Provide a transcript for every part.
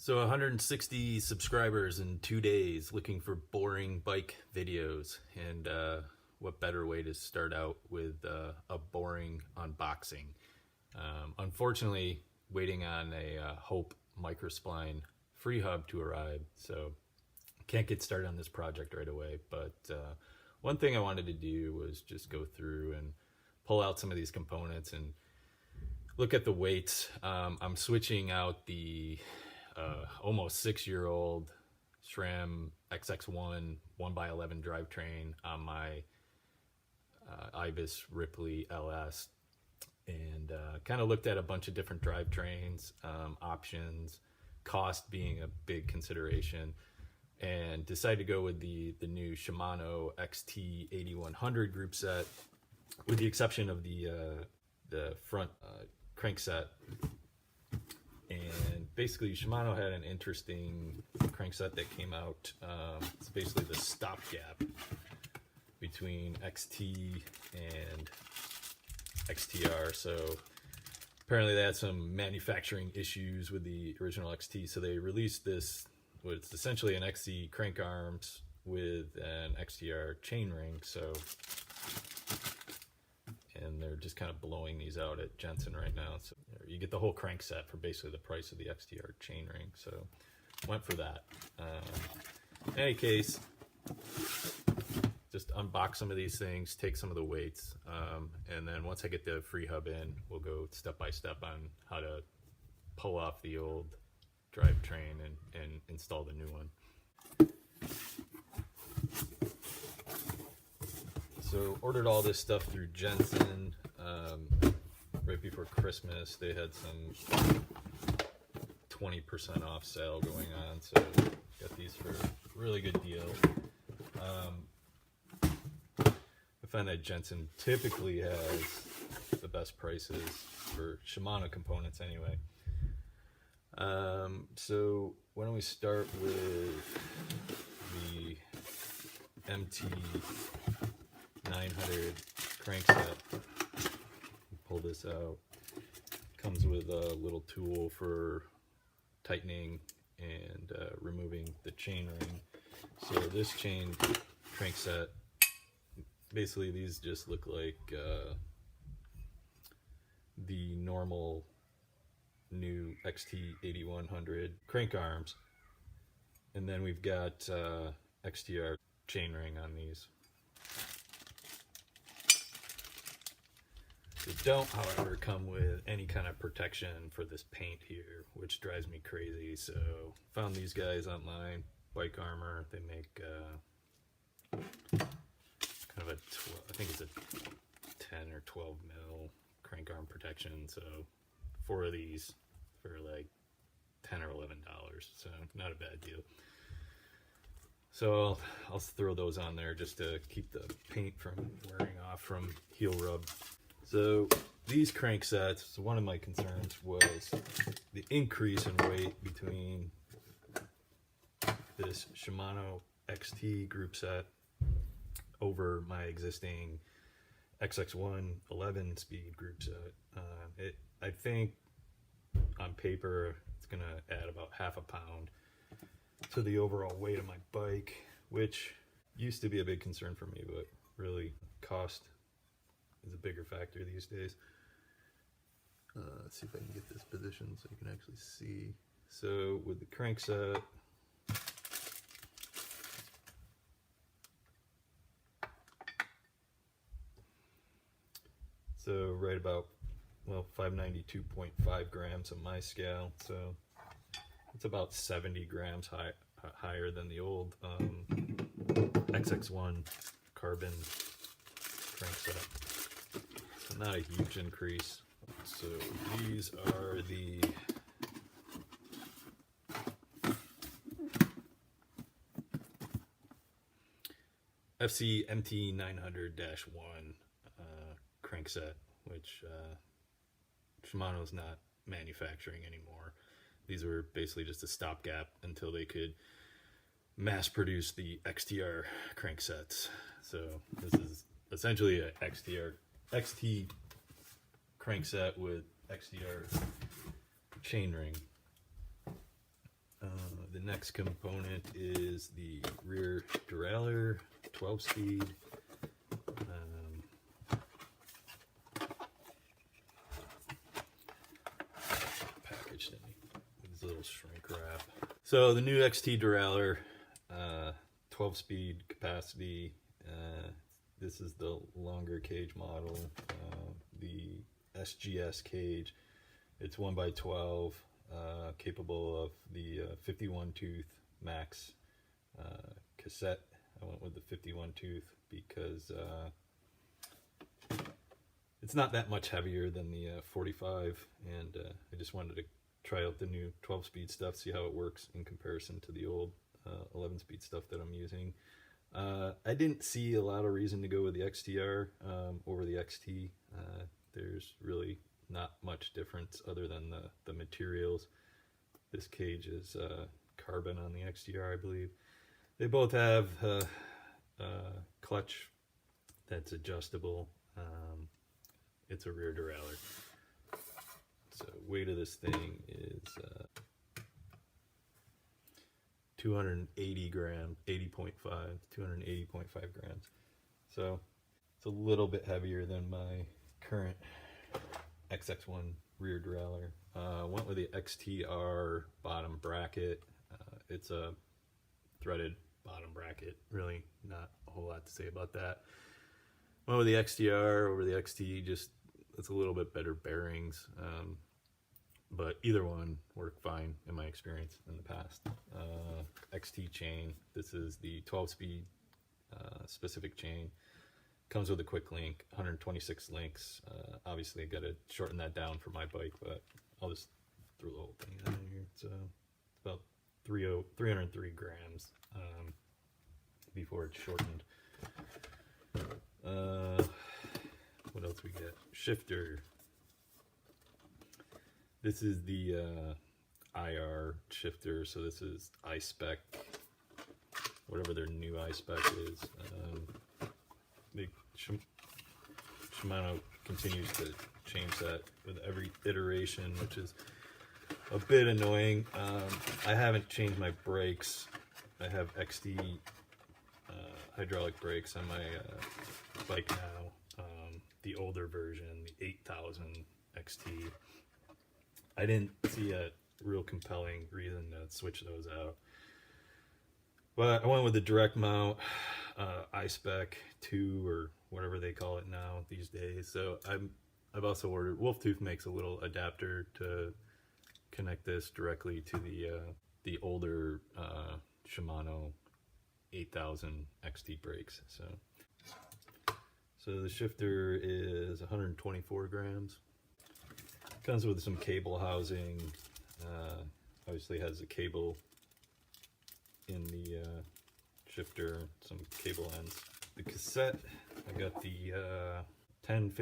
So 160 subscribers in 2 days looking for boring bike videos, and what better way to start out with a boring unboxing. Unfortunately, waiting on a Hope microspline free hub to arrive, so can't get started on this project right away. But one thing I wanted to do was just go through and pull out some of these components and look at the weights. I'm switching out the almost 6-year-old SRAM XX1 1x11 drivetrain on my Ibis Ripley LS, and kind of looked at a bunch of different drivetrains, options, cost being a big consideration, and decided to go with the new Shimano XT 8100 group set, with the exception of the front crankset. And basically Shimano had an interesting crankset that came out. It's basically the stopgap between XT and XTR. So apparently they had some manufacturing issues with the original XT, so they released this, what's essentially an XT crank arms with an XTR chainring. So, and they're just kind of blowing these out at Jensen right now. So you get the whole crank set for basically the price of the XTR chainring. So went for that. In any case, just unbox some of these things, take some of the weights, and then once I get the free hub in, we'll go step by step on how to pull off the old drivetrain and install the new one. So ordered all this stuff through Jensen right before Christmas. They had some 20% off sale going on, so got these for a really good deal. I find that Jensen typically has the best prices for Shimano components anyway. So why don't we start with the MT 900 crankset. Pull this out. Comes with a little tool for tightening and removing the chainring. So this chain crankset, basically these just look like the normal new XT 8100 crank arms, and then we've got XTR chainring on these. They don't, however, come with any kind of protection for this paint here, which drives me crazy. So found these guys online, Bike Armor. They make kind of a I think it's a 10 or 12 mil crank arm protection. So 4 of these for like $10 or $11, so not a bad deal. So I'll throw those on there just to keep the paint from wearing off from heel rub. So these cranksets, one of my concerns was the increase in weight between this Shimano XT group set over my existing XX1 11 speed group set. I think on paper it's gonna add about half a pound to the overall weight of my bike, which used to be a big concern for me, but really cost is a bigger factor these days. Let's see if I can get this position so you can actually see. So with the crankset, so right about, well, 592.5 grams on my scale, so it's about 70 grams higher than the old XX1 carbon crankset. So not a huge increase. So these are the FC MT 900-1 crankset, which Shimano's not manufacturing anymore. These were basically just a stopgap until they could mass produce the XTR cranksets. So this is essentially a XT crankset with XTR chainring. The next component is the rear derailleur, 12-speed. Packaged in this little shrink wrap. So the new XT derailleur, 12-speed capacity. This is the longer cage model, the SGS cage. It's 1x12, capable of the 51 tooth max cassette. I went with the 51 tooth because it's not that much heavier than the 45, and I just wanted to try out the new 12-speed stuff, see how it works in comparison to the old 11-speed stuff that I'm using. I didn't see a lot of reason to go with the XTR over the XT. There's really not much difference other than the materials. This cage is carbon on the XTR, I believe. They both have a clutch that's adjustable. It's a rear derailleur. So weight of this thing is 280 grams, 80.5, 280.5 grams. So it's a little bit heavier than my current XX1 rear derailleur. Went with the XTR bottom bracket. It's a threaded bottom bracket. Really not a whole lot to say about that. Went with the XTR over the XT, just it's a little bit better bearings. But either one worked fine in my experience in the past. XT chain, this is the 12-speed specific chain. Comes with a quick link, 126 links. Obviously I gotta shorten that down for my bike, but I'll just throw the whole thing in here. It's about 303 grams before it's shortened. What else we get? Shifter. This is the IR shifter, so this is iSpec, whatever their new iSpec is. Shimano continues to change that with every iteration, which is a bit annoying. I haven't changed my brakes. I have XT hydraulic brakes on my bike now, the older version, the 8000 XT. I didn't see a real compelling reason to switch those out. But I went with the direct mount iSpec 2 or whatever they call it now these days. So I've also ordered, Wolftooth makes a little adapter to connect this directly to the older Shimano 8000 XT brakes. So the shifter is 124 grams. Comes with some cable housing. Obviously has a cable in the shifter, some cable ends. The cassette, I got the 10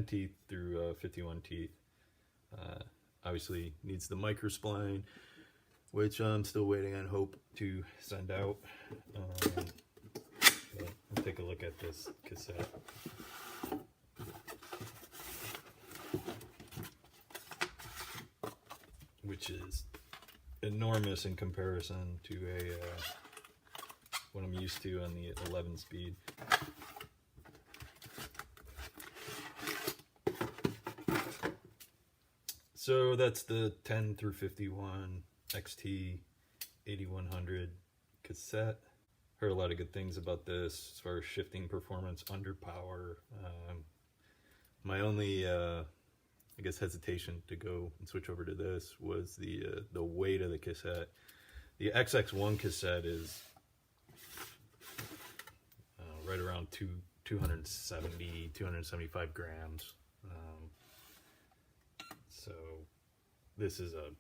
teeth through 51 teeth. Obviously needs the micro spline, which I'm still waiting on Hope to send out. Let's take a look at this cassette. Which is enormous in comparison to what I'm used to on the 11 speed. So that's the 10 through 51 XT 8100 cassette. Heard a lot of good things about this as far as shifting performance under power. My only I guess hesitation to go and switch over to this was the weight of the cassette. The XX1 cassette is right around 270, 275 grams. So this is a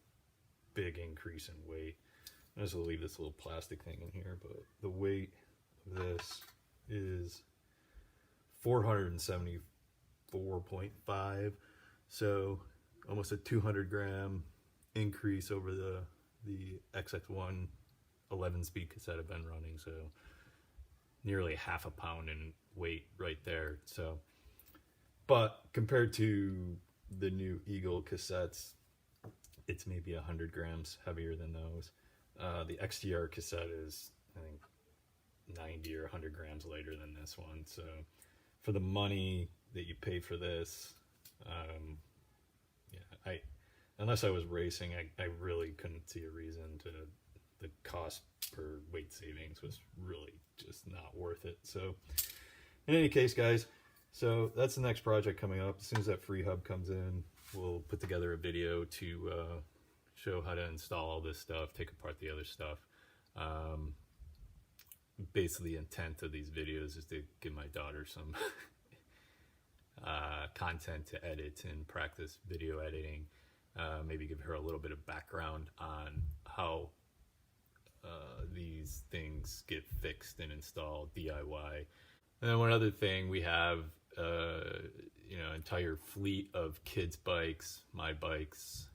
big increase in weight. I just will leave this little plastic thing in here, but the weight of this is 474.5. So almost a 200 gram increase over the XX1 11-speed cassette I've been running. So nearly half a pound in weight right there. So, but compared to the new Eagle cassettes, it's maybe 100 grams heavier than those. The XTR cassette is, I think, 90 or 100 grams lighter than this one. So for the money that you pay for this, yeah, unless I was racing, I really couldn't see a reason to. The cost per weight savings was really just not worth it. So in any case, guys, so that's the next project coming up. As soon as that free hub comes in, we'll put together a video to show how to install all this stuff, take apart the other stuff. Basically, the intent of these videos is to give my daughter some content to edit and practice video editing. Maybe give her a little bit of background on how these things get fixed and installed DIY. And then one other thing, we have entire fleet of kids' bikes, my bikes.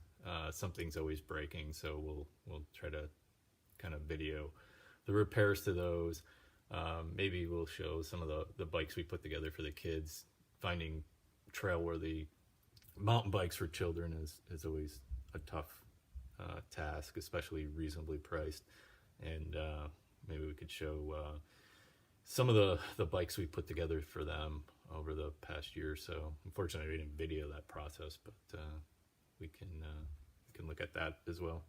Something's always breaking, so we'll try to kind of video the repairs to those. Maybe we'll show some of the bikes we put together for the kids. Finding trail-worthy mountain bikes for children is always a tough task, especially reasonably priced. And maybe we could show some of the bikes we put together for them over the past year or so. Unfortunately, we didn't video that process, but we can look at that as well.